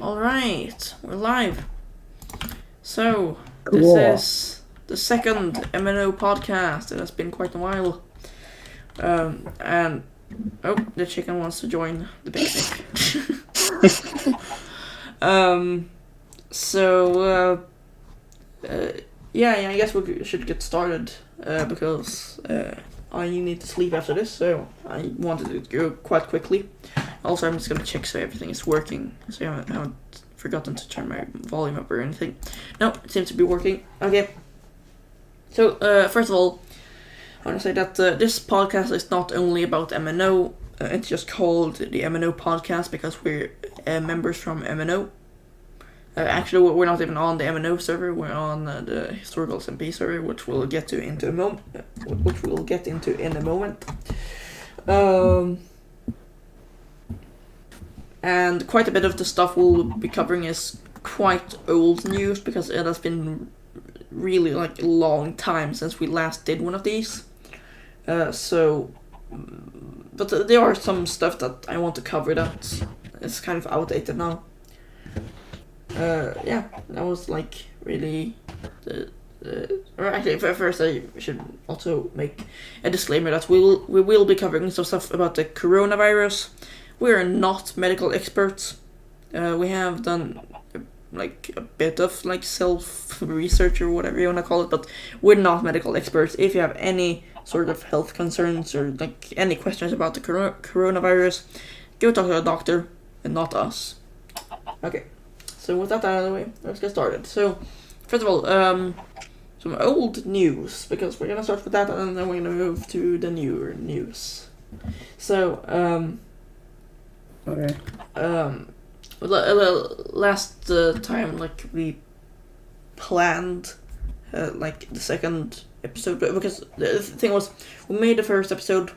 Alright, we're live. So, Cool. This is the second MNO podcast. It has been quite a while. And the chicken wants to join the picnic. I guess we should get started because I need to sleep after this, so I wanted to go quite quickly. Also, I'm just gonna check so everything is working, so I haven't forgotten to turn my volume up or anything. No, it seems to be working. Okay. So, first of all, I want to say that this podcast is not only about MNO. It's just called the MNO Podcast because we're members from MNO. Actually, we're not even on the MNO server. We're on the historical SMP server, which we'll get into in a moment. And quite a bit of the stuff we'll be covering is quite old news because it has been really a long time since we last did one of these. But there are some stuff that I want to cover that is kind of outdated now. That was really or actually, first I should also make a disclaimer that we will be covering some stuff about the coronavirus. We are not medical experts. We have done a bit of self research or whatever you want to call it, but we're not medical experts. If you have any sort of health concerns or any questions about the coronavirus, go talk to a doctor and not us. Okay. So with that out of the way, let's get started. So, first of all, some old news, because we're gonna start with that and then we're gonna move to the newer news. So, Okay. Last time, we planned, the second episode, because the thing was, we made the first episode,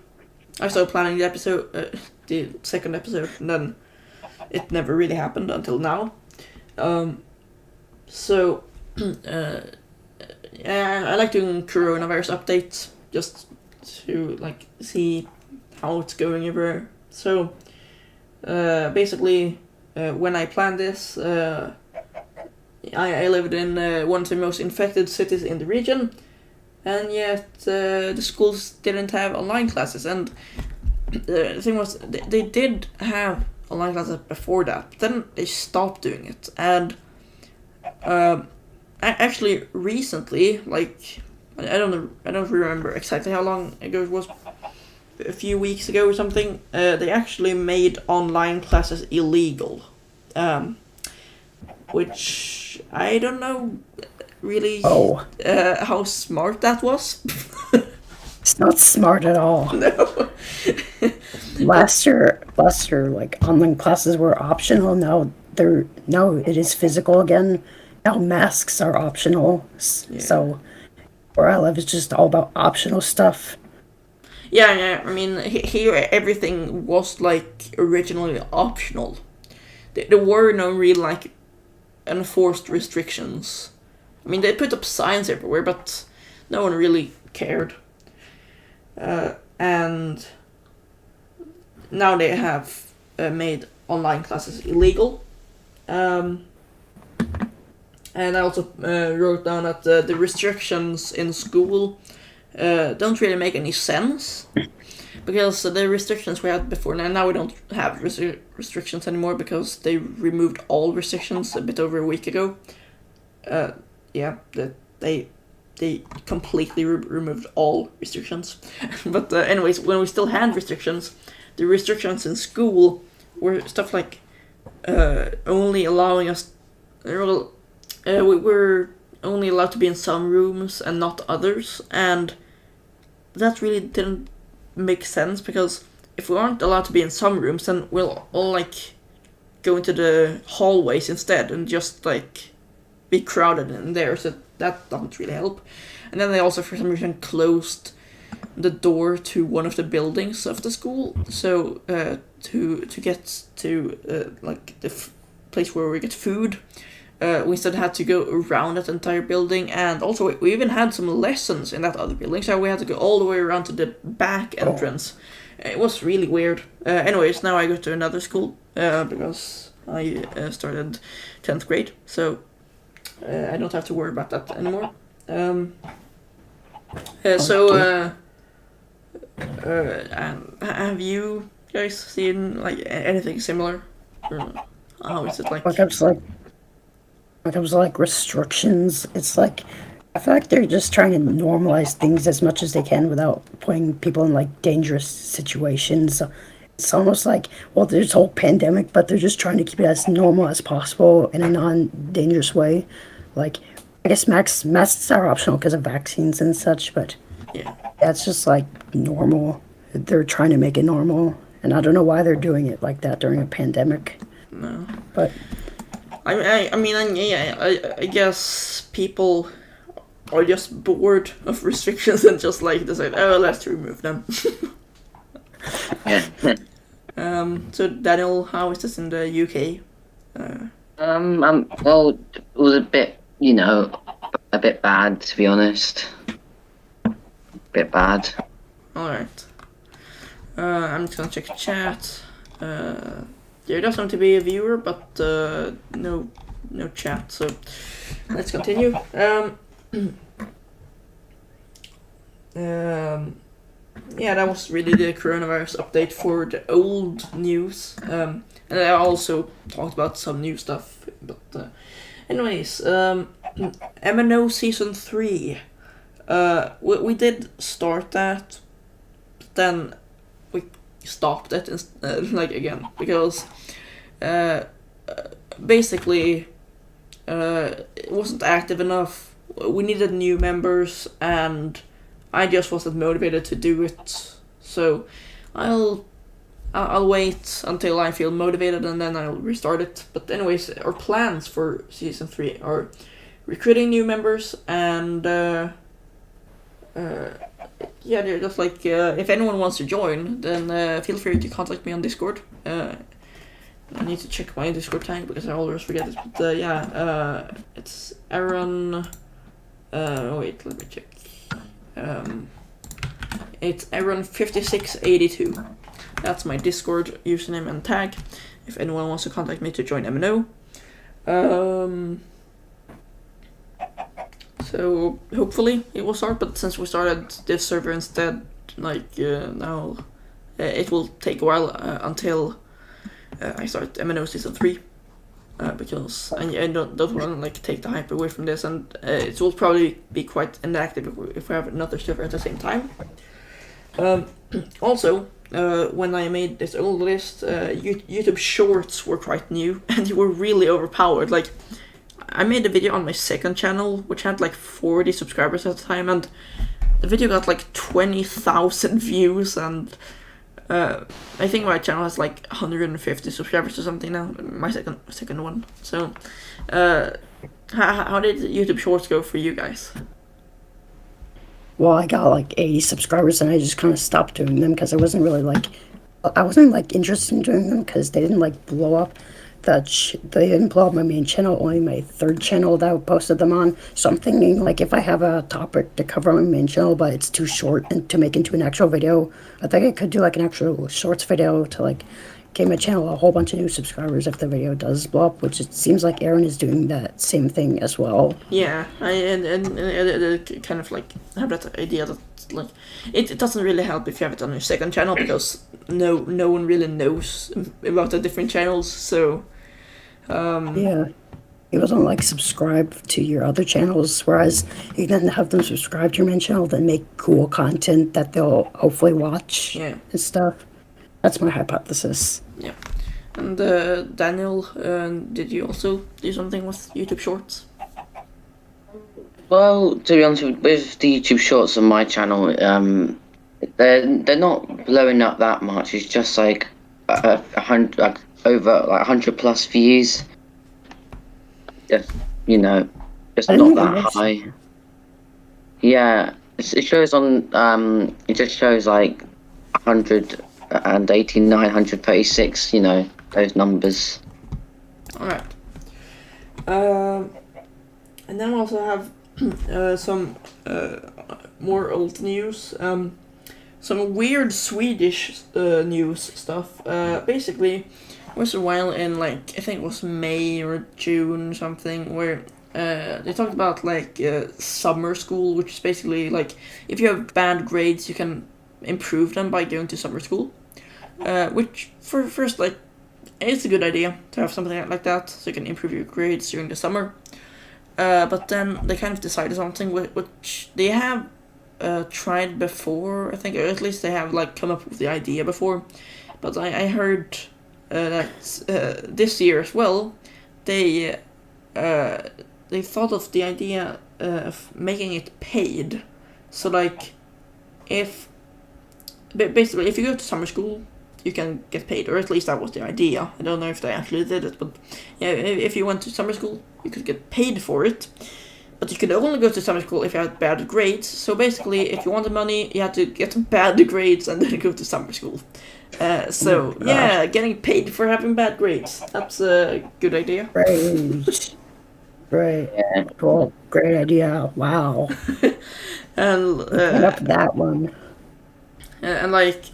I started planning the second episode, and then it never really happened until now. I like doing coronavirus updates, just to, see how it's going everywhere. So, basically, when I planned this, I lived in one of the most infected cities in the region, and yet the schools didn't have online classes. And the thing was, they did have online classes before that, but then they stopped doing it. And actually, recently, I don't remember exactly how long ago it was. A few weeks ago or something, they actually made online classes illegal, which I don't know really how smart that was. It's not smart at all. No. Last year, online classes were optional. Now it is physical again. Now masks are optional. Yeah. So where I live is just all about optional stuff. Yeah. I mean, here everything was originally optional. There were no real enforced restrictions. I mean, they put up signs everywhere, but no one really cared. And now they have made online classes illegal. And I also wrote down that the restrictions in school don't really make any sense, because the restrictions we had before, now we don't have restrictions anymore because they removed all restrictions a bit over a week ago. They completely removed all restrictions. But anyways, when we still had restrictions, the restrictions in school were stuff only allowing us. We were only allowed to be in some rooms and not others, and that really didn't make sense, because if we aren't allowed to be in some rooms, then we'll all go into the hallways instead and just be crowded in there, so that doesn't really help. And then they also for some reason closed the door to one of the buildings of the school, so to get to the place where we get food, we instead had to go around that entire building, and also we even had some lessons in that other building, so we had to go all the way around to the back entrance. It was really weird. Anyways, now I go to another school because I started 10th grade, so I don't have to worry about that anymore. Have you guys seen like anything similar? Or how is it like? When it comes to like restrictions, it's like I feel like they're just trying to normalize things as much as they can without putting people in like dangerous situations. It's almost like, well, there's a whole pandemic, but they're just trying to keep it as normal as possible in a non-dangerous way. Like, I guess masks are optional because of vaccines and such, but Yeah. that's just like normal. They're trying to make it normal, and I don't know why they're doing it like that during a pandemic. No. But I guess people are just bored of restrictions and just like decide, oh, let's remove them. Yeah. So Daniel, how is this in the UK? Well, it was a bit, a bit bad, to be honest. Bit bad. Alright. I'm just gonna check chat. There does seem to be a viewer, but no chat, so let's continue. Yeah, that was really the coronavirus update for the old news. And I also talked about some new stuff. But anyways, MNO Season 3. We did start that, but then we stopped it again because basically it wasn't active enough. We needed new members and I just wasn't motivated to do it, so I'll wait until I feel motivated and then I'll restart it. But anyways, our plans for Season 3 are recruiting new members and yeah, they're just like, if anyone wants to join, then feel free to contact me on Discord. I need to check my Discord tag because I always forget it. But it's Aaron. Wait, let me check. It's Aaron5682. That's my Discord username and tag. If anyone wants to contact me to join MNO. So hopefully it will start, but since we started this server instead, now it will take a while until I start MNO Season 3. Because I don't want to take the hype away from this, and it will probably be quite inactive if we have another server at the same time. Also, when I made this old list, YouTube Shorts were quite new, and they were really overpowered. Like, I made a video on my second channel, which had 40 subscribers at the time, and the video got 20,000 views, and I think my channel has 150 subscribers or something now, my second one. So, how did YouTube Shorts go for you guys? well, I got 80 subscribers, and I just kind of stopped doing them because I wasn't really I wasn't interested in doing them because they didn't blow up. They didn't blow up my main channel, only my third channel that I posted them on. So I'm thinking if I have a topic to cover on my main channel, but it's too short and to make into an actual video, I think I could do an actual shorts video to give my channel a whole bunch of new subscribers if the video does blow up, which it seems like Aaron is doing that same thing as well. Yeah, I kind of have that idea that it doesn't really help if you have it on your second channel because no one really knows about the different channels. So yeah, it wasn't subscribe to your other channels, whereas you then have them subscribe to your main channel, then make cool content that they'll hopefully watch and stuff. That's my hypothesis. Yeah. And Daniel, did you also do something with YouTube Shorts? Well, to be honest with the YouTube Shorts on my channel, they're not blowing up that much. It's just 100, over 100 plus views. Just just not that high. Yeah, it shows on it just shows 100 and 89, 136. Those numbers. All right. And then we also have some more old news. Some weird Swedish news stuff. Basically, was a while in like I think it was May or June or something where they talked about like summer school, which is basically like if you have bad grades, you can improve them by going to summer school. Which for first like it's a good idea to have something like that, so you can improve your grades during the summer. But then they kind of decided something which they have tried before, I think, or at least they have like come up with the idea before. But I heard that this year as well, they thought of the idea of making it paid. So like, basically if you go to summer school, you can get paid, or at least that was the idea. I don't know if they actually did it, but yeah, if you went to summer school, you could get paid for it. But you could only go to summer school if you had bad grades. So basically, if you wanted money, you had to get bad grades and then go to summer school. Yeah, getting paid for having bad grades. That's a good idea. Great. Yeah. Cool. Great idea. Wow. And Up that one. and like,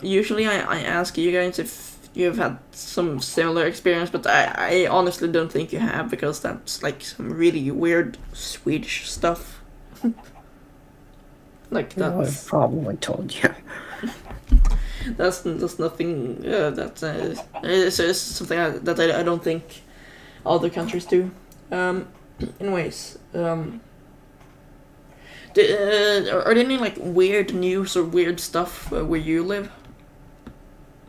usually I ask you guys if you've had some similar experience, but I honestly don't think you have, because that's like some really weird Swedish stuff. Like I would have that's probably told you. that's nothing it's something that I don't think other countries do. Anyways, are there any like weird news or weird stuff where you live?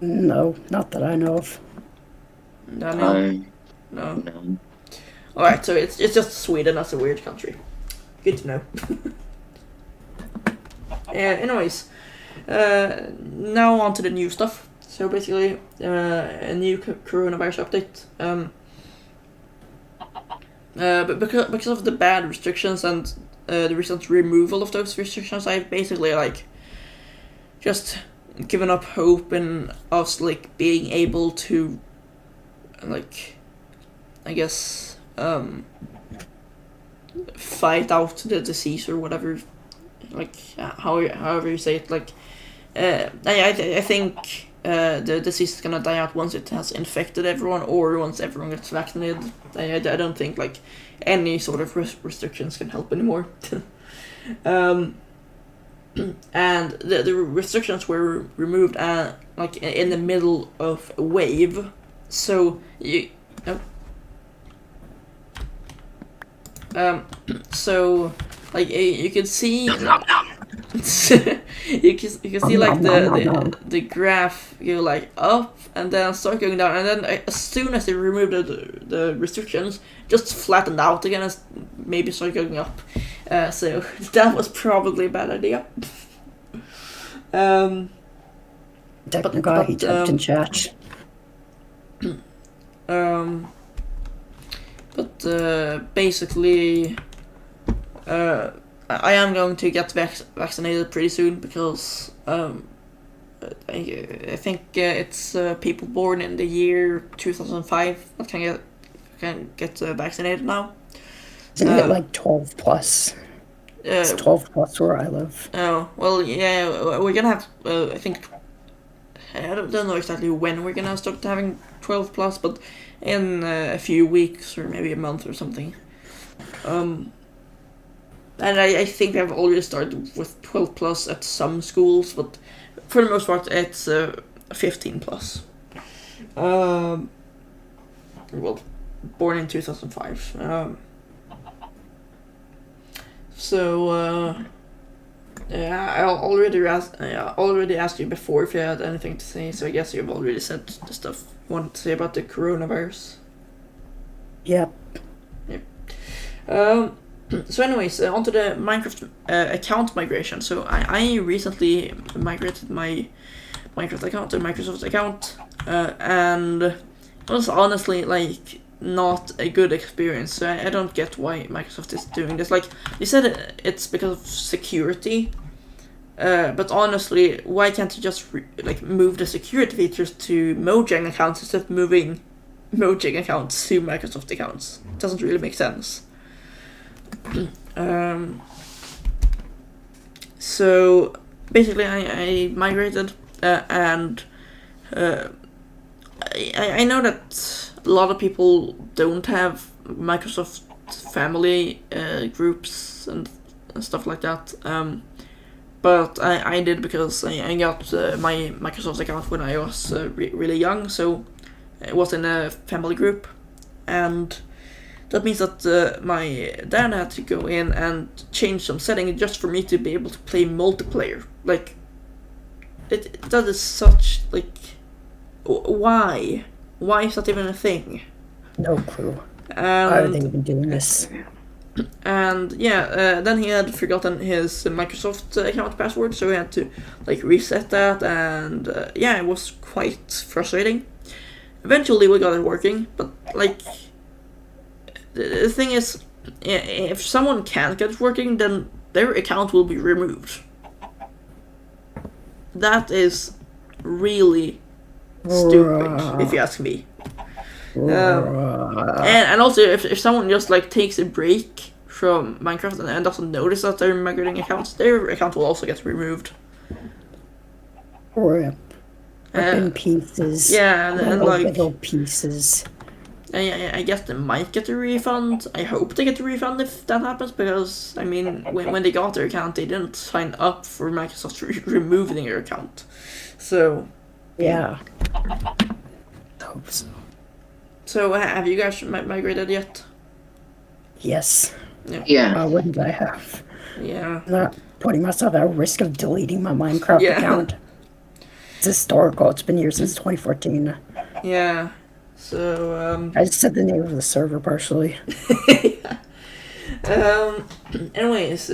No, not that I know of. Daniel? No. No. Alright, so it's just Sweden as a weird country. Good to know. Anyways, now on to the new stuff. So basically, a new coronavirus update. But because of the bad restrictions and the recent removal of those restrictions, I've basically like just given up hope in us like being able to like I guess fight out the disease or whatever, like however you say it. Like I think the disease is gonna die out once it has infected everyone or once everyone gets vaccinated. I don't think like any sort of restrictions can help anymore. And the restrictions were removed like in the middle of a wave, so so like you can see you can see like the graph go like up and then start going down, and then as soon as they removed the restrictions, just flattened out again and maybe start going up. So that was probably a bad idea. Technical, he typed in chat. Basically, I am going to get vaccinated pretty soon because I think it's people born in the year 2005 that can get vaccinated now. Isn't it like 12 plus? It's 12 plus where I live. Oh, well, yeah, we're gonna have, I think, I don't know exactly when we're gonna start having 12 plus, but in a few weeks or maybe a month or something. And I think they've already started with 12 plus at some schools, but for the most part it's 15 plus. Well, born in 2005. Yeah, I already asked you before if you had anything to say, so I guess you've already said the stuff you wanted to say about the coronavirus. Yep. So anyways, onto the Minecraft account migration. So I recently migrated my Minecraft account to Microsoft account, and it was honestly like not a good experience. So I don't get why Microsoft is doing this. Like, they said it's because of security, but honestly, why can't you just move the security features to Mojang accounts instead of moving Mojang accounts to Microsoft accounts? It doesn't really make sense. So basically I migrated and I know that a lot of people don't have Microsoft family groups and stuff like that. But I did because I got my Microsoft account when I was really young, so it was in a family group, and that means that my dad had to go in and change some settings just for me to be able to play multiplayer. Like, that is such, like, why? Why is that even a thing? No clue. Why are they even doing this? And yeah, then he had forgotten his Microsoft account password, so he had to like reset that, and yeah, it was quite frustrating. Eventually we got it working, but like the thing is, if someone can't get it working, then their account will be removed. That is really stupid, if you ask me. And also, if someone just like takes a break from Minecraft and doesn't notice that they're migrating accounts, their account will also get removed. Rip. In pieces. Yeah, and like little pieces. I guess they might get a refund. I hope they get a refund if that happens, because I mean, when they got their account, they didn't sign up for Microsoft removing their account. So yeah. Hope so. So have you guys migrated yet? Yes. Yeah. Why wouldn't I have? Yeah. I'm not putting myself at risk of deleting my Minecraft account. It's historical. It's been here since 2014. Yeah. So I just said the name of the server partially. Anyways,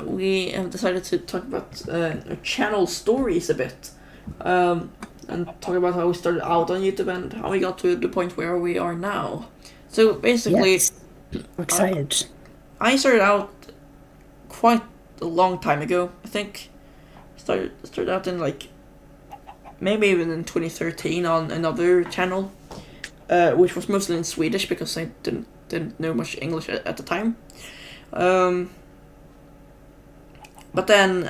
we have decided to talk about channel stories a bit. And talk about how we started out on YouTube and how we got to the point where we are now. So basically, yes. I'm excited. I started out quite a long time ago. I think started out in like maybe even in 2013 on another channel, which was mostly in Swedish because I didn't know much English at the time. But then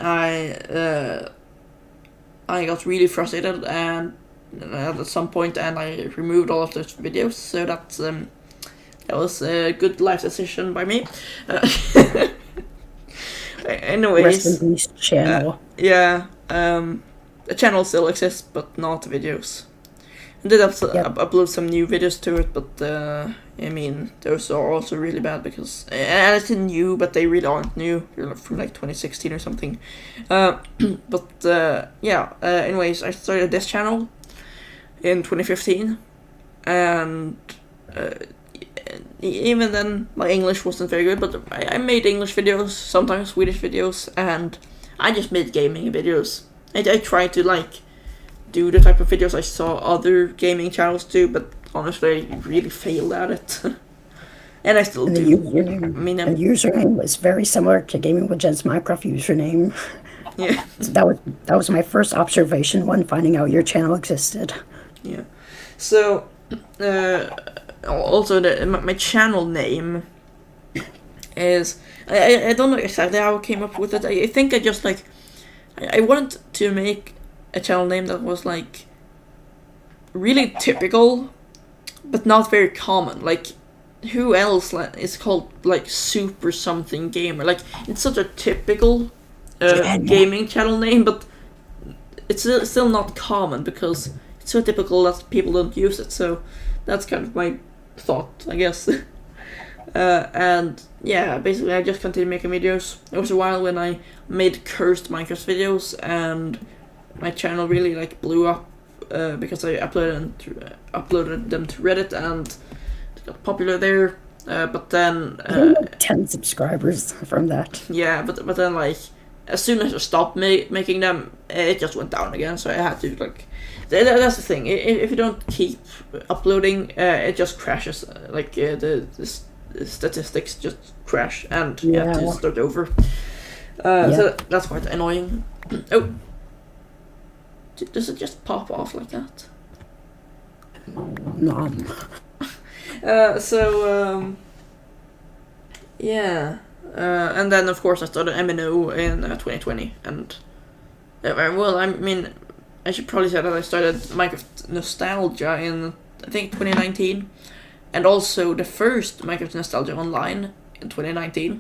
I got really frustrated and at some point, and I removed all of those videos. So that was a good life decision by me. Anyways, Rest in peace, channel. Yeah, the channel still exists, but not videos. I did upload some new videos to it, but I mean, those are also really bad because, and it's new, but they really aren't new. They're from like 2016 or something. Anyways, I started this channel in 2015, and even then my English wasn't very good, but I made English videos, sometimes Swedish videos, and I just made gaming videos. I tried to like do the type of videos I saw other gaming channels do, but honestly, I really failed at it. And I still do. The username was very similar to Gaming with Jen's Minecraft username. Yeah. So that was my first observation when finding out your channel existed. Yeah. So, also my channel name is, I don't know exactly how I came up with it. I think I just like, I wanted to make a channel name that was like really typical, but not very common. Like, who else is called like Super Something Gamer? Like, it's such a typical gaming channel name, but it's still not common because it's so typical that people don't use it. So that's kind of my thought, I guess. And yeah, basically I just continued making videos. There was a while when I made cursed Minecraft videos, and my channel really like blew up because I uploaded them to Reddit and it got popular there. But then 10 subscribers from that. Yeah, but then like as soon as I stopped making them, it just went down again. So I had to like. That's the thing. If you don't keep uploading, it just crashes. Like the statistics just crash, and you have to start over. So that's quite annoying. Oh, does it just pop off like that? No. Yeah. And then of course I started MNO in 2020, and well, I mean, I should probably say that I started Minecraft Nostalgia in, I think, 2019. And also the first Minecraft Nostalgia Online in 2019.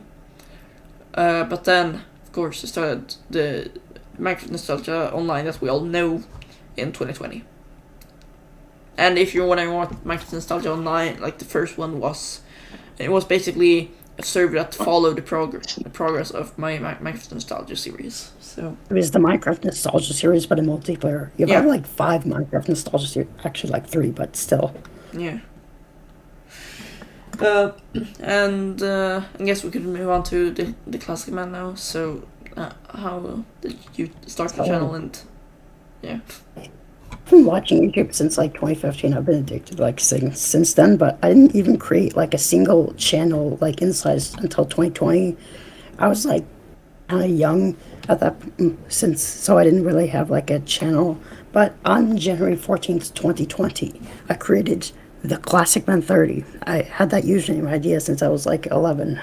But then, of course, I started the Minecraft Nostalgia Online that we all know in 2020. And if you're wondering what Minecraft Nostalgia Online, like the first one was, it was basically a server that followed the progress of my Minecraft Nostalgia series. So It was the Minecraft Nostalgia series, but in multiplayer. You've Yeah. had like 5 Minecraft Nostalgia series, actually like 3, but still. yeah. And I guess we could move on to the classic man now. So how did you start the channel? And yeah. I've been watching YouTube since like 2015. I've been addicted like since then, but I didn't even create like a single channel like inside until 2020. I was like kind of young at that so I didn't really have like a channel. But on January 14th, 2020, I created the Classic Man 30. I had that username idea since I was like 11.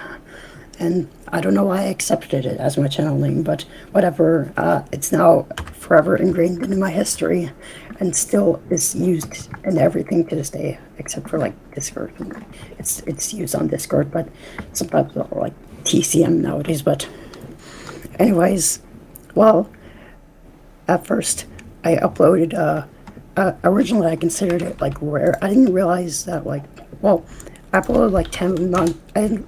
And I don't know why I accepted it as my channel name, but whatever. It's now forever ingrained in my history and still is used in everything to this day, except for like Discord. It's used on Discord, but sometimes like TCM nowadays. But anyways, well, at first I uploaded, originally I considered it like rare. I didn't realize that I uploaded like 10-minute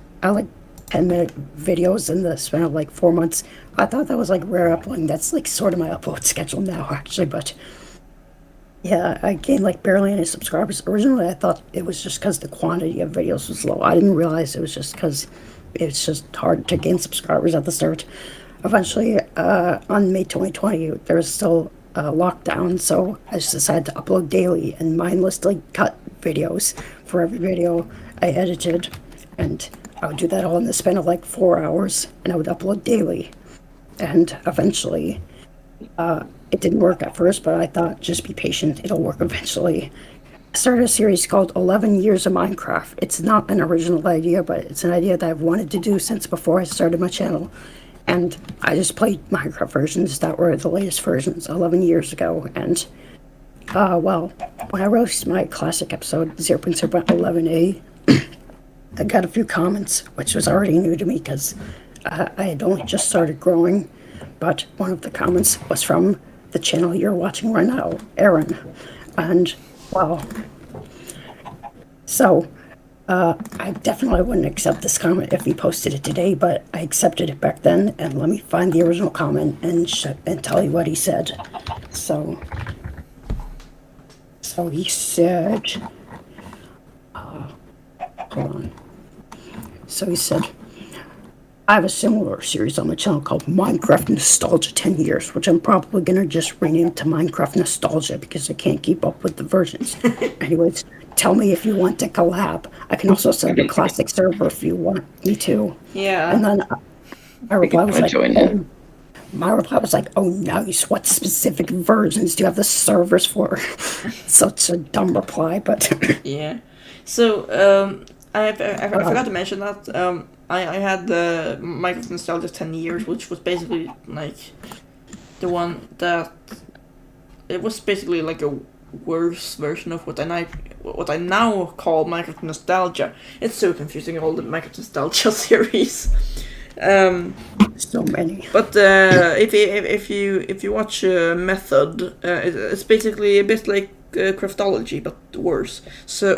videos in the span of like 4 months. I thought that was like rare uploading. That's like sort of my upload schedule now, actually. But yeah, I gained like barely any subscribers. Originally, I thought it was just because the quantity of videos was low. I didn't realize it was just because it's just hard to gain subscribers at the start. Eventually, on May 2020, there was still a lockdown, so I just decided to upload daily and mindlessly cut videos for every video I edited, and I would do that all in the span of like 4 hours, and I would upload daily. And eventually, it didn't work at first, but I thought, just be patient, it'll work eventually. I started a series called 11 Years of Minecraft. It's not an original idea, but it's an idea that I've wanted to do since before I started my channel. And I just played Minecraft versions that were the latest versions 11 years ago. And, when I released my classic episode 0.0.11a, I got a few comments, which was already new to me because I had only just started growing. But one of the comments was from the channel you're watching right now, Aaron. And, so I definitely wouldn't accept this comment if he posted it today, but I accepted it back then. And let me find the original comment and tell you what he said. So he said, hold on. So he said, I have a similar series on my channel called Minecraft Nostalgia 10 Years, which I'm probably going to just rename to Minecraft Nostalgia because I can't keep up with the versions. Anyways, tell me if you want to collab. I can also send a classic server if you want me to. Yeah. And then my reply was like, join it. oh, nice. What specific versions do you have the servers for? Such a dumb reply, but Yeah. So, I forgot to mention that. I had the Minecraft Nostalgia 10 Years, which was basically like the one that it was basically like a worse version of what I now call Minecraft Nostalgia. It's so confusing, all the Minecraft Nostalgia series. so many. But if you watch Method, it's basically a bit like Craftology, but worse. So.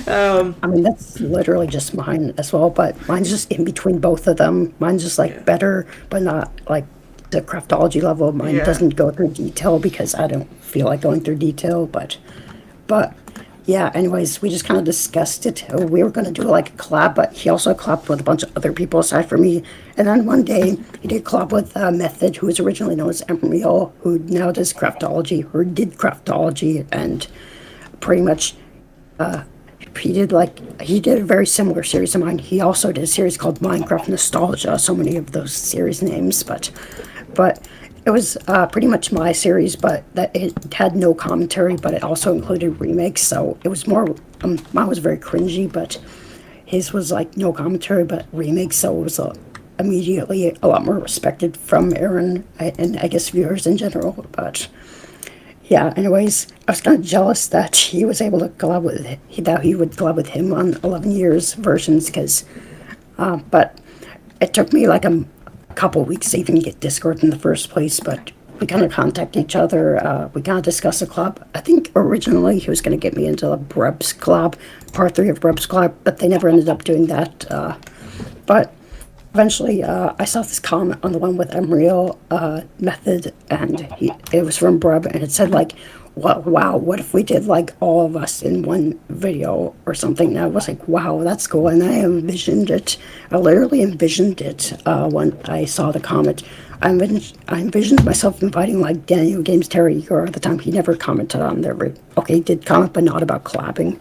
I mean, that's literally just mine as well, but mine's just in between both of them. Mine's just like better, but not like the craftology level. Mine doesn't go through detail because I don't feel like going through detail, but yeah, anyways, we just kind of discussed it. We were going to do like a collab, but he also collabed with a bunch of other people aside from me. And then one day he did collab with Method, who was originally known as Embryo, who now does craftology, or did craftology, and pretty much he did a very similar series to mine. He also did a series called Minecraft Nostalgia, so many of those series names, but it was pretty much my series, but that it had no commentary, but it also included remakes, so it was more, mine was very cringy, but his was like no commentary, but remakes, so it was immediately a lot more respected from Aaron and I guess viewers in general. But yeah, anyways, I was kind of jealous that he was able to collab with that he would collab with him on 11 years versions because, but it took me like a couple weeks to even get Discord in the first place. But we kind of contact each other. We kind of discuss a collab. I think originally he was going to get me into the Brebs collab, part 3 of Brebs collab, but they never ended up doing that. But eventually, I saw this comment on the one with Emreal Method, and it was from Brub, and it said like, wow, what if we did like all of us in one video or something? And I was like, wow, that's cool. And I envisioned it. I literally envisioned it when I saw the comment. I envisioned myself inviting like Daniel Games Terry Igor at the time. He never commented on their okay, he did comment, but not about collabing.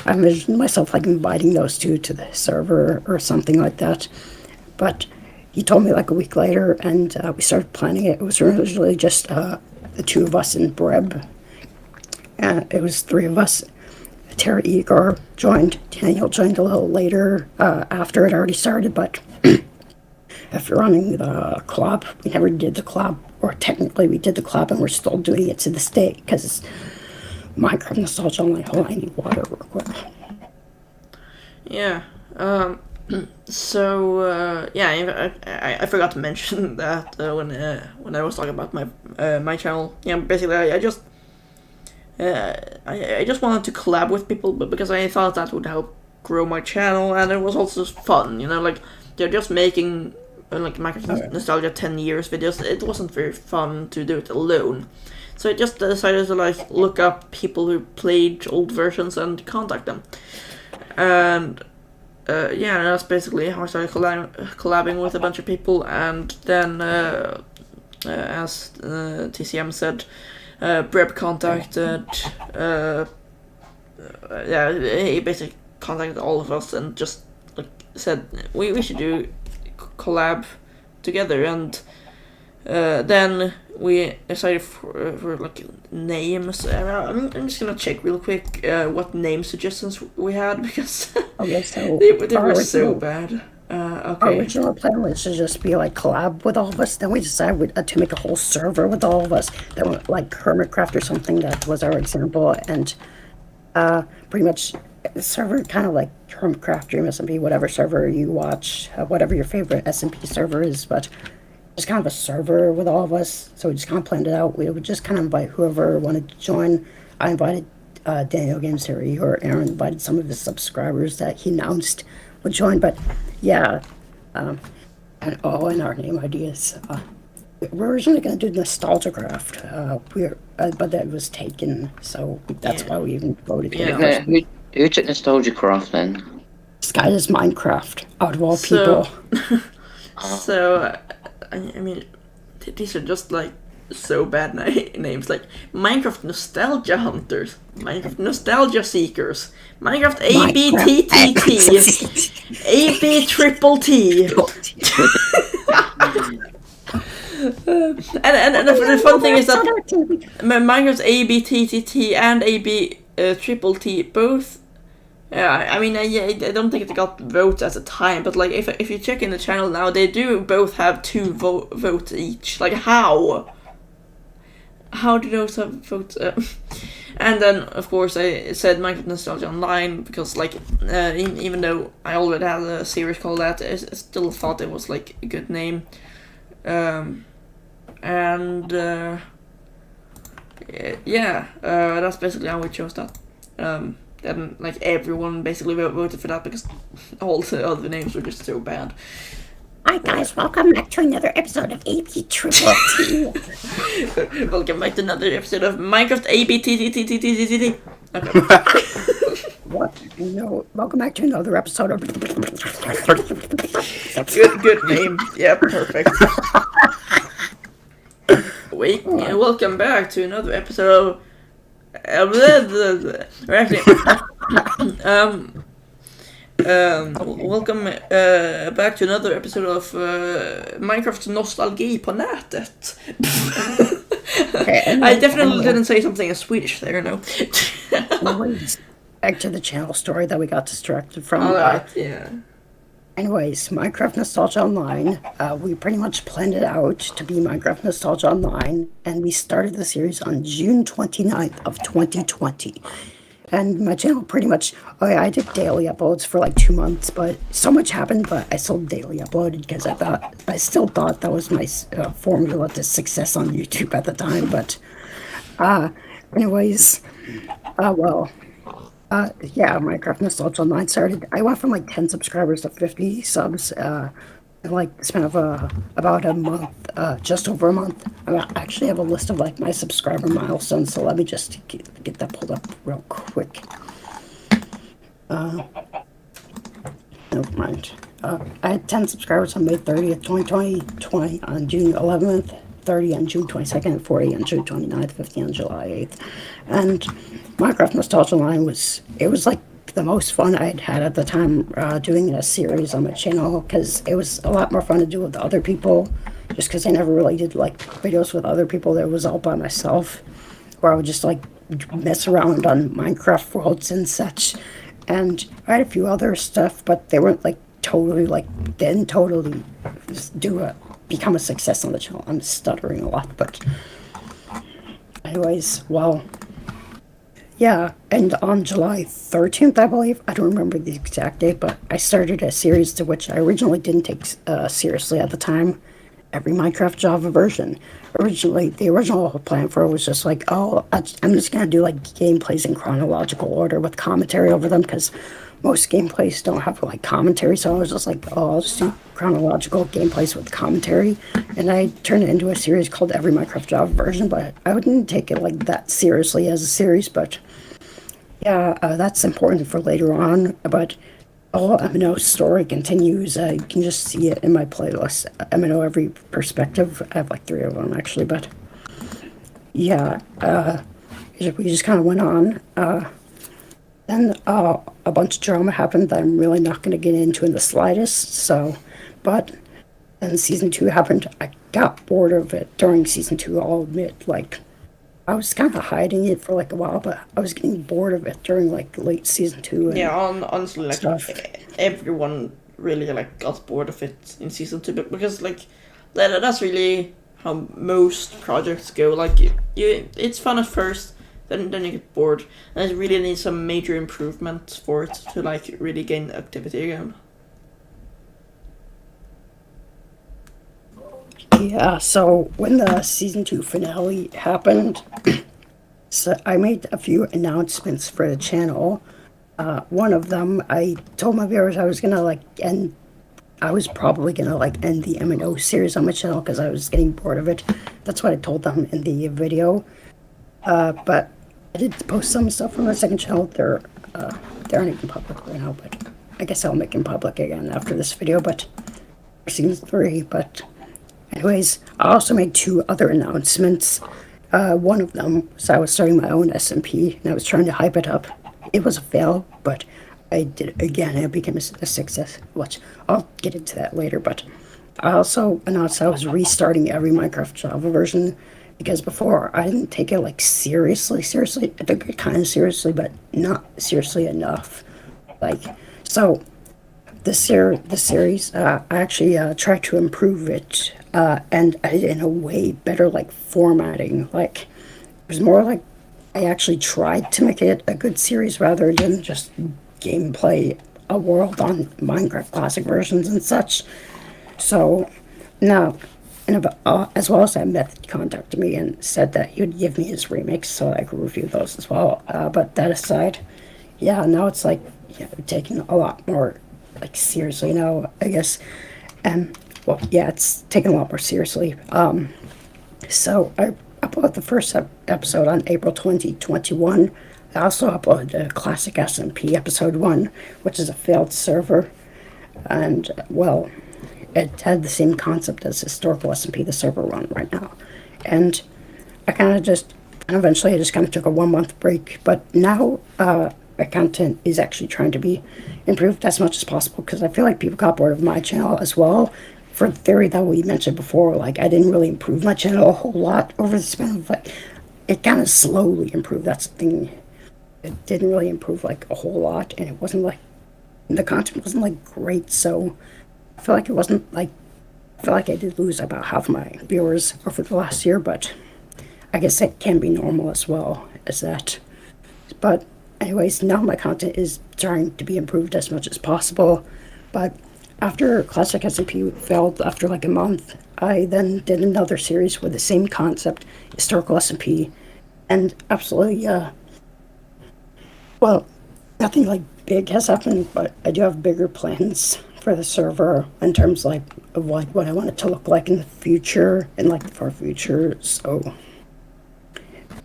I envisioned myself like inviting those two to the server or something like that. But he told me like a week later, and we started planning it. It was originally just the 2 of us in Breb. It was 3 of us. Terry Igor joined. Daniel joined a little later after it already started, but after running the collab, we never did the collab, or technically we did the collab and we're still doing it to this day because it's Minecraft Nostalgia Online. Hold on, I need water real quick. Yeah. So yeah, I forgot to mention that when I was talking about my channel. Yeah, basically I just wanted to collab with people, but because I thought that would help grow my channel, and it was also fun. Like they're just making like Minecraft Nostalgia 10 years videos. It wasn't very fun to do it alone. So I just decided to like look up people who played old versions and contact them. And yeah, that's basically how I started collabing with a bunch of people. And then, as TCM said, Breb contacted. Yeah, he basically contacted all of us and just like said we should do collab together. And then we decided for like names. I'm just gonna check real quick what name suggestions we had because Okay, so they were so bad. Okay. Our original plan was to just be like collab with all of us. Then we decided to make a whole server with all of us. That went like Hermitcraft or something. That was our example, and pretty much the server kind of like Hermitcraft, Dream SMP, whatever server you watch, whatever your favorite SMP server is, but just kind of a server with all of us. So we just kind of planned it out. We would just kind of invite whoever wanted to join. I invited Daniel Games Theory, or Aaron invited some of his subscribers that he announced would join. But yeah, and our name ideas. We're originally going to do Nostalgiacraft, but that was taken, so that's why we even voted. Yeah. Who took Nostalgiacraft then? Sky is Minecraft, out of all people. So, I mean, these are just like so bad names, like Minecraft Nostalgia Hunters, Minecraft Nostalgia Seekers, Minecraft ABTTT, AB Triple T. And the fun thing is that Minecraft ABTTT and AB Triple T both. Yeah, I mean, I don't think it got votes at the time, but like if you check in the channel now, they do both have 2 votes each. Like how? How do those have votes? And then of course I said Minecraft Nostalgia Online because like even though I already had a series called that, I still thought it was like a good name. That's basically how we chose that. Then like everyone basically voted for that because all the other names were just so bad. Hi guys, welcome back to another episode of AB Triple T. Welcome back to another episode of Minecraft ABTTTTTTT. Okay. What? No, welcome back to another episode of. Good name. Yeah, perfect. Welcome back to another episode of. Welcome back to another episode of Minecraft Nostalgi på nätet. I definitely didn't say something in Swedish there, no. Back to the channel story that we got distracted from. Alright, yeah. Anyways, Minecraft Nostalgia Online, we pretty much planned it out to be Minecraft Nostalgia Online, and we started the series on June 29th of 2020. And my channel pretty much, oh yeah, I did daily uploads for like 2 months, but so much happened, but I still daily uploaded because I still thought that was my formula to success on YouTube at the time, but, anyways, yeah, Minecraft Nostalgia Online started. I went from like 10 subscribers to 50 subs in like the span of about a month, just over a month. I actually have a list of like my subscriber milestones, so let me just get that pulled up real quick. Never mind. I had 10 subscribers on May 30th, 2020, 20 on June 11th, 30 on June 22nd, 40 on June 29th, 50 on July 8th. And Minecraft Nostalgia Line was like the most fun I'd had at the time doing a series on my channel, because it was a lot more fun to do with other people, just because I never really did like videos with other people. That was all by myself, where I would just like mess around on Minecraft worlds and such. And I had a few other stuff, but they weren't like totally like, didn't totally become a success on the channel. I'm stuttering a lot, but anyways, well, yeah, and on July 13th, I believe, I don't remember the exact date, but I started a series to which I originally didn't take seriously at the time, every Minecraft Java version. Originally, the original plan for it was just like, oh, I'm just going to do like gameplays in chronological order with commentary over them, because most gameplays don't have like commentary, so I was just like, oh, I'll just do chronological gameplays with commentary, and I turned it into a series called Every Minecraft Java Version, but I wouldn't take it like that seriously as a series, but yeah, that's important for later on, but the whole MNO story continues. You can just see it in my playlist, MNO Every Perspective. I have like 3 of them actually, but yeah, we just kind of went on. Then a bunch of drama happened that I'm really not going to get into in the slightest, so, but then season 2 happened. I got bored of it during season 2, I'll admit. Like, I was kind of hiding it for like a while, but I was getting bored of it during like late season 2 and Yeah, honestly, like stuff. everyone really like got bored of it in season 2, because like that's really how most projects go. Like it's fun at first, then you get bored, and it really needs some major improvement for it to like really gain activity again. Yeah, so when the season 2 finale happened, so I made a few announcements for the channel. One of them, I told my viewers I was gonna like end. I was probably gonna like end the MNO series on my channel because I was getting bored of it. That's what I told them in the video. But I did post some stuff on my second channel. They aren't even public right now, but I guess I'll make them public again after this video. But for season 3, but. Anyways, I also made 2 other announcements. One of them was I was starting my own SMP, and I was trying to hype it up. It was a fail, but I did it again, and it became a success. Which I'll get into that later, but I also announced I was restarting every Minecraft Java version, because before I didn't take it like seriously. I took it kind of seriously, but not seriously enough. Like, so the series, I actually tried to improve it, and I did it in a way better, like, formatting. Like, it was more like I actually tried to make it a good series rather than just gameplay a world on Minecraft Classic versions and such. So, now, and as well as that, Method contacted me and said that he would give me his remix so I could review those as well. But that aside, yeah, now it's like, yeah, taking a lot more like seriously now, I guess. Well, yeah, it's taken a lot more seriously. So I uploaded the first episode on April 2021. I also uploaded a classic SMP episode 1, which is a failed server, and well, it had the same concept as historical SMP, the server run right now. And eventually I just kind of took a 1-month break, but now my content is actually trying to be improved as much as possible, because I feel like people got bored of my channel as well. For the theory that we mentioned before, like, I didn't really improve my channel a whole lot over the span of, like, it kind of slowly improved. That's the thing. It didn't really improve, like, a whole lot, and it wasn't, like, the content wasn't, like, great, so I feel like it wasn't like, I feel like I did lose about half my viewers over the last year, but I guess that can be normal as well as that. But anyways, now my content is trying to be improved as much as possible. But after Classic S&P failed after like a month, I then did another series with the same concept, Historical S&P, and absolutely, well, nothing like big has happened, but I do have bigger plans for the server in terms like of like what I want it to look like in the future, in like the far future. So,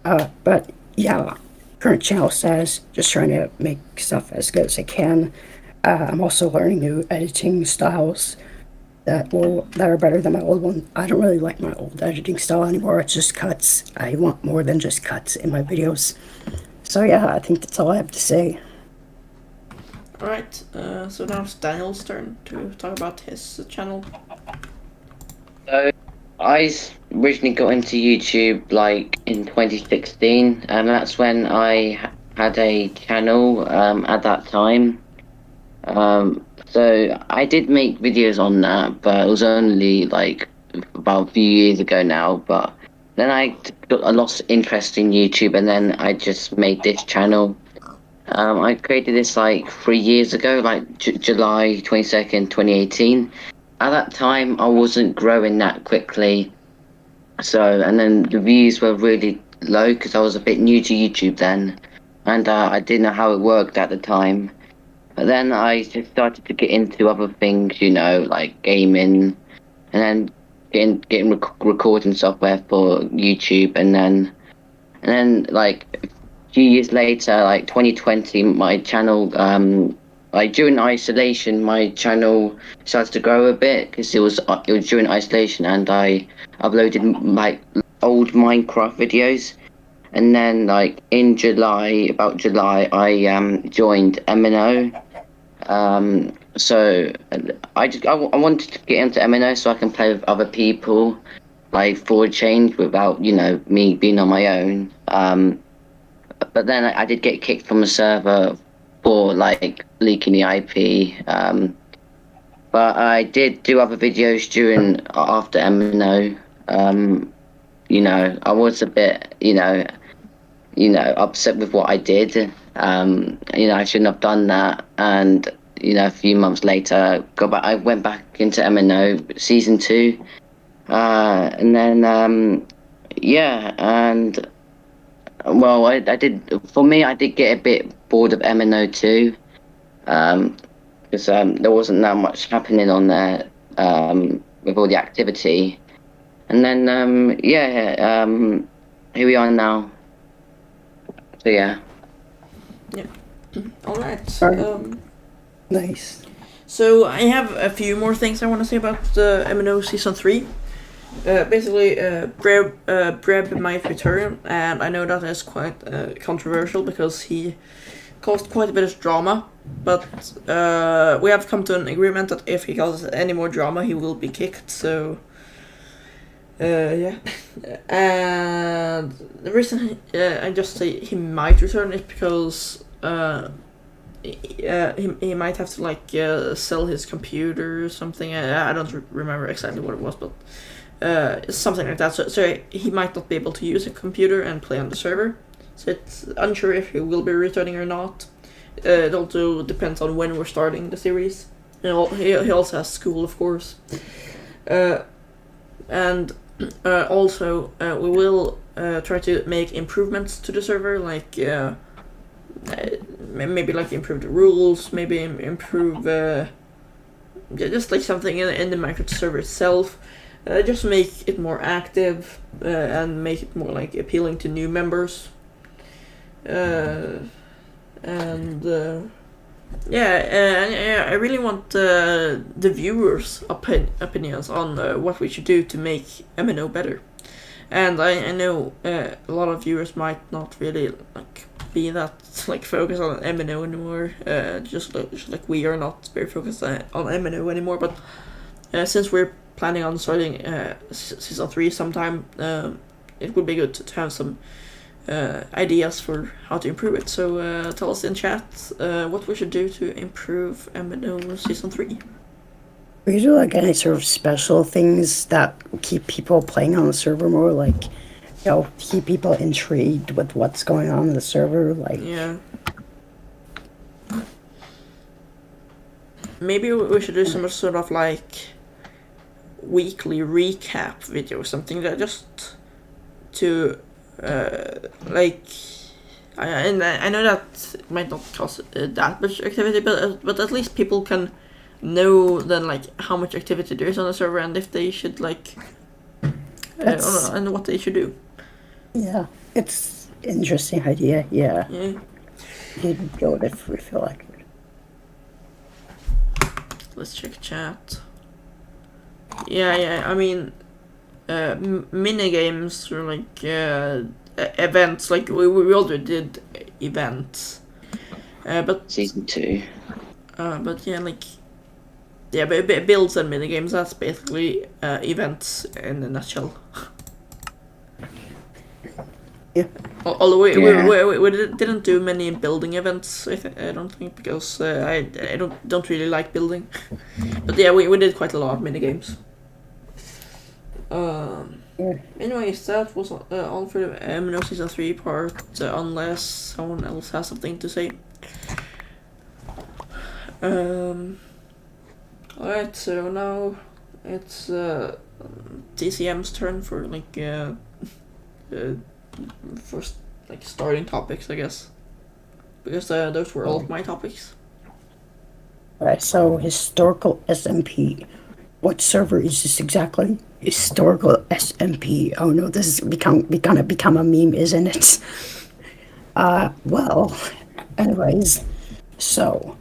but yeah, current channel status, just trying to make stuff as good as I can. I'm also learning new editing styles that are better than my old one. I don't really like my old editing style anymore. It's just cuts. I want more than just cuts in my videos. So yeah, I think that's all I have to say. Alright, so now it's Daniel's turn to talk about his channel. So I originally got into YouTube like in 2016, and that's when I had a channel at that time. So I did make videos on that, but it was only like about a few years ago now. But then I lost interest in YouTube, and then I just made this channel. I created this like 3 years ago, like July 22nd, 2018. At that time, I wasn't growing that quickly. So, and then the views were really low because I was a bit new to YouTube then, and I didn't know how it worked at the time. But then I just started to get into other things, you know, like gaming, and then getting recording software for YouTube, and then like a few years later, like 2020, my channel, like during isolation, my channel started to grow a bit because it was during isolation, and I uploaded like old Minecraft videos. And then, like in about July, I joined MNO. So I wanted to get into MNO so I can play with other people, like for a change, without me being on my own. But then I did get kicked from the server for like leaking the IP. But I did do other videos after MNO. I was a bit upset with what I did. I shouldn't have done that. And a few months later, I went back into MNO season 2, and then and well, I did. For me, I did get a bit bored of MNO too, because there wasn't that much happening on there with all the activity. And then here we are now. So yeah. Yeah. All right. Nice. So I have a few more things I want to say about MNO Season 3. Basically, Breb might return, and I know that is quite controversial because he caused quite a bit of drama. But we have come to an agreement that if he causes any more drama, he will be kicked. So. Yeah, and the reason I just say he might return is because he might have to sell his computer or something. I don't remember exactly what it was, but something like that. So he might not be able to use a computer and play on the server. So it's unsure if he will be returning or not. It also depends on when we're starting the series. He also has school, of course. And also, we will try to make improvements to the server, like maybe like improve the rules, maybe improve just like something in the Minecraft server itself, just make it more active and make it more like appealing to new members. I really want the viewers' opinions on what we should do to make MNO better. And I know a lot of viewers might not really be that focused on MNO anymore. Just like we are not very focused on MNO anymore. But since we're planning on starting season 3 sometime, it would be good to have some ideas for how to improve it. So tell us in chat what we should do to improve MNO Season 3. We do like any sort of special things that keep people playing on the server more, like, keep people intrigued with what's going on in the server, like. Yeah. Maybe we should do some sort of like weekly recap video, something that just to like. I know that might not cause that much activity, but at least people can know then like how much activity there is on the server and if they should like and what they should do. Yeah, it's an interesting idea. Yeah. Yeah. You'd go with it if we feel like it. Let's check chat. Yeah. I mean, mini games or like events. Like we already did events, but Season 2. but yeah, like yeah, builds and mini games. That's basically events in a nutshell. Yeah. Although we didn't do many building events, I don't think, because I don't really like building. But yeah, we did quite a lot of mini games. Anyways, that was all for the MNO Season 3 part, unless someone else has something to say. Alright, so now it's TCM's turn for like first like starting topics, I guess, because those were all of my topics. Alright, so historical SMP. What server is this exactly? Historical SMP. Oh no, this is gonna become a meme, isn't it? Well, anyways, so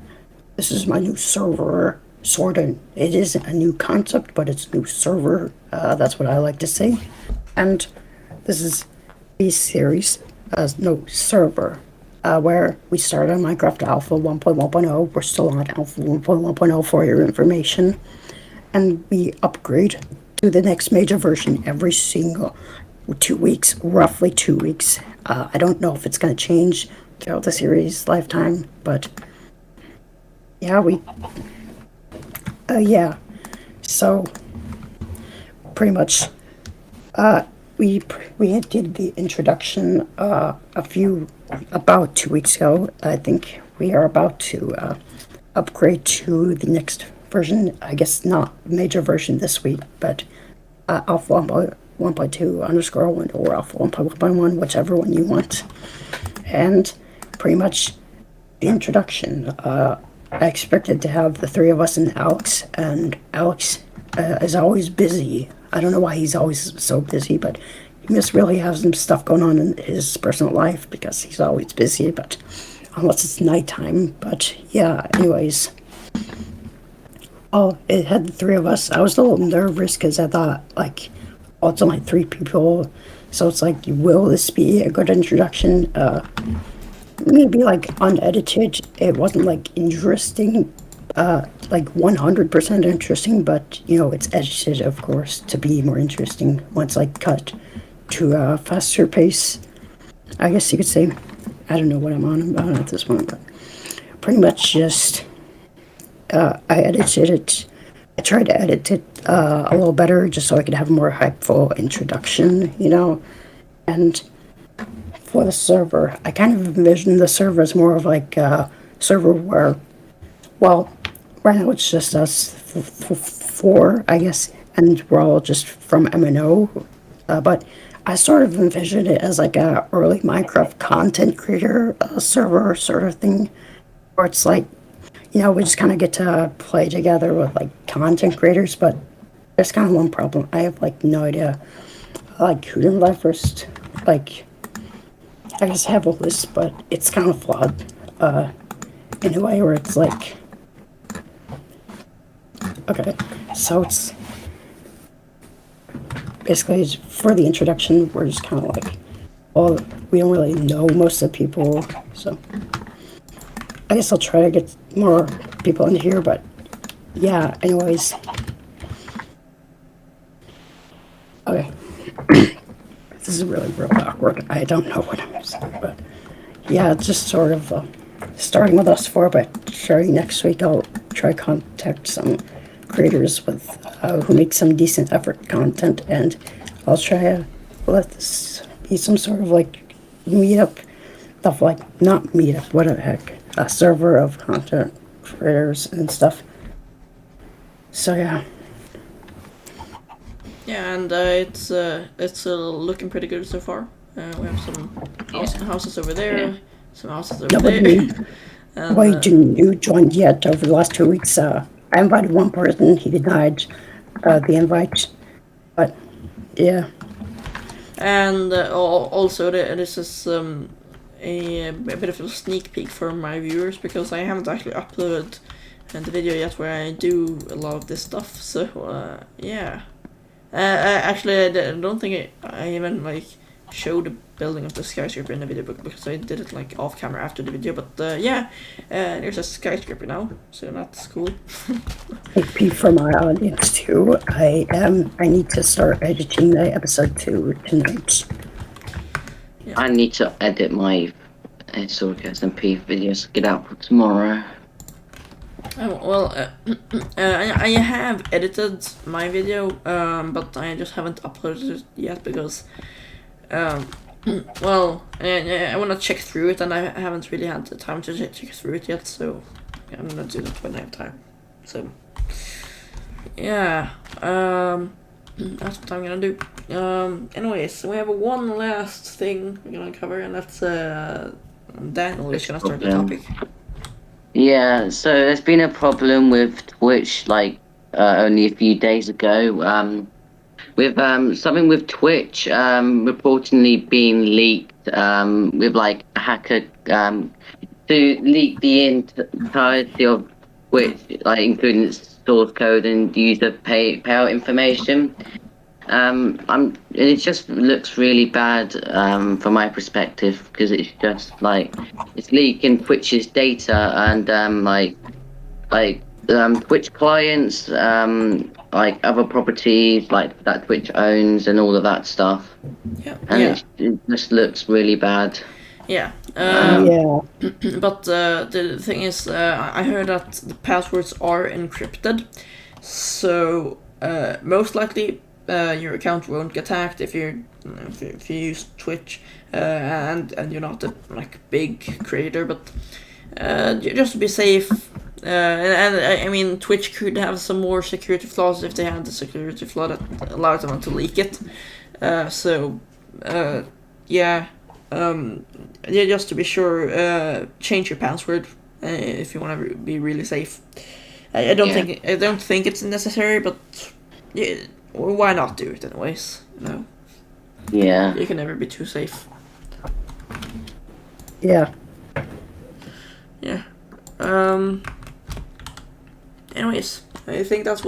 this is my new server. Sorta, it isn't a new concept, but it's a new server. That's what I like to say. And this is a series, server, where we started on Minecraft Alpha 1.1.0. We're still on Alpha 1.1.0 for your information. And we upgrade to the next major version every single 2 weeks, roughly 2 weeks. I don't know if it's going to change throughout the series' lifetime, but yeah, so pretty much we did the introduction about 2 weeks ago. I think we are about to upgrade to the next version. I guess not major version this week, but Alpha 1.2_1 or Alpha 1.1.1, whichever one you want. And pretty much the introduction. I expected to have the three of us and Alex is always busy. I don't know why he's always so busy, but he must really have some stuff going on in his personal life because he's always busy, but unless it's nighttime. But yeah, anyways. Oh, it had the three of us. I was a little nervous because I thought, like, oh, it's only 3 people. So it's like, will this be a good introduction? Maybe, like, unedited. It wasn't, like, interesting, like, 100% interesting, but, it's edited, of course, to be more interesting once, like, cut to a faster pace. I guess you could say. I don't know what I'm on about at this point, but pretty much just... I edited it. I tried to edit it a little better just so I could have a more hypeful introduction, And for the server, I kind of envisioned the server as more of like a server where, well, right now it's just us 4, I guess, and we're all just from MNO. But I sort of envisioned it as like a early Minecraft content creator server sort of thing, where it's like, we just kind of get to play together with, like, content creators, but there's kind of one problem. I have, like, no idea, like, who to invite first. Like, I just have a list, but it's kind of flawed, in a way where it's, like, okay, so it's, basically, for the introduction, we're just kind of, like, well, we don't really know most of the people, so... I guess I'll try to get more people in here, but yeah, anyways. Okay. This is really real awkward. I don't know what I'm saying, but yeah, it's just sort of starting with us 4, but starting next week I'll try to contact some creators with who make some decent effort content, and I'll try to let this be some sort of like meetup stuff, like not meetup, what the heck, a server of content creators and stuff. So yeah. Yeah, and it's looking pretty good so far. We have some houses over there, some houses over Nobody, there. And, nobody new joined yet over the last 2 weeks. I invited one person, he denied the invite, but yeah. And also, this is a bit of a sneak peek for my viewers, because I haven't actually uploaded the video yet where I do a lot of this stuff. So yeah, actually I don't think I even like showed the building of the skyscraper in the video, because I did it like off camera after the video. But yeah, there's a skyscraper now, so that's cool. AP for my audience too. I need to start editing the episode 2 tonight. Yeah. I need to edit my SMP videos to get out for tomorrow. I have edited my video, but I just haven't uploaded it yet because, I want to check through it, and I haven't really had the time to check through it yet, so I'm gonna do that when I have time. So, yeah, that's what I'm gonna do. Anyways, we have one last thing we're gonna cover, and that's Daniel is gonna start the topic. Yeah, so there's been a problem with Twitch, like, only a few days ago, with something with Twitch reportedly being leaked, with like a hacker to leak the entirety of Twitch, like including its source code and user payout information. It just looks really bad from my perspective, because it's just like it's leaking Twitch's data and Twitch clients, like other properties like that Twitch owns and all of that stuff. Yeah, and it just looks really bad. Yeah. Yeah. But the thing is, I heard that the passwords are encrypted, so most likely your account won't get hacked if you use Twitch, and you're not a like big creator. But just to be safe, and I mean Twitch could have some more security flaws if they had the security flaw that allowed them to leak it. Just to be sure, change your password if you want to be really safe. I don't think it's necessary, but yeah, why not do it anyways? You know. Yeah. You can never be too safe. Yeah. Yeah. Anyways, I think that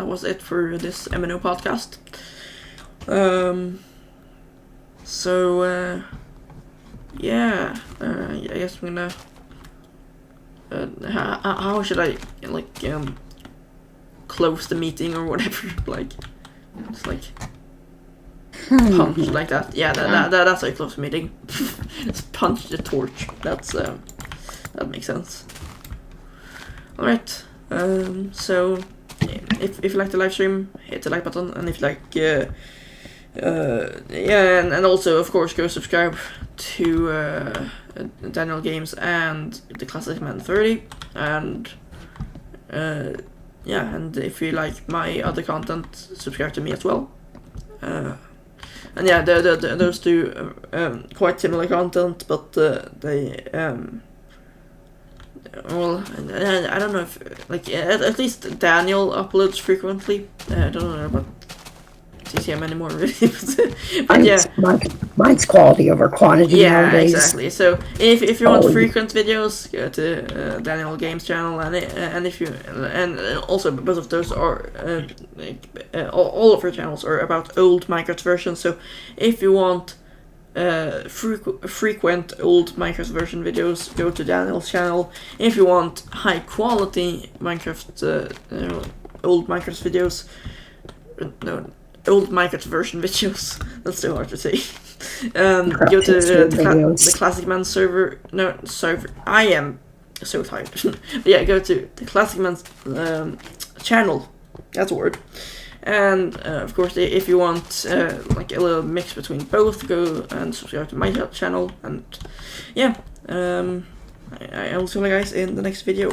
was it for this MNO podcast. Yeah, I guess we're gonna. How should I close the meeting or whatever? Like, it's like punch like that. Yeah, that's how you close the meeting. Just punch the torch. That makes sense. All right. So if you like the live stream, hit the like button, and if you like. And also, of course, go subscribe to Daniel Games and the Classic Man 30, and and if you like my other content, subscribe to me as well. And yeah, those two quite similar content, but they I don't know if at least Daniel uploads frequently. I don't know about TCM anymore, really. But yeah, mine's quality over quantity nowadays. Yeah, exactly. So if you want frequent videos, go to Daniel Games channel, and if you and also both of those are all of our channels are about old Minecraft versions. So if you want frequent old Minecraft version videos, go to Daniel's channel. If you want high quality Minecraft old Minecraft videos, old Minecraft version videos. That's so hard to say. Go to the Classic Man server. No, server. I am so tired. But yeah, go to the Classic Man's channel That's a word. And of course, if you want like a little mix between both, go and subscribe to my channel. And yeah, I will see you guys in the next video.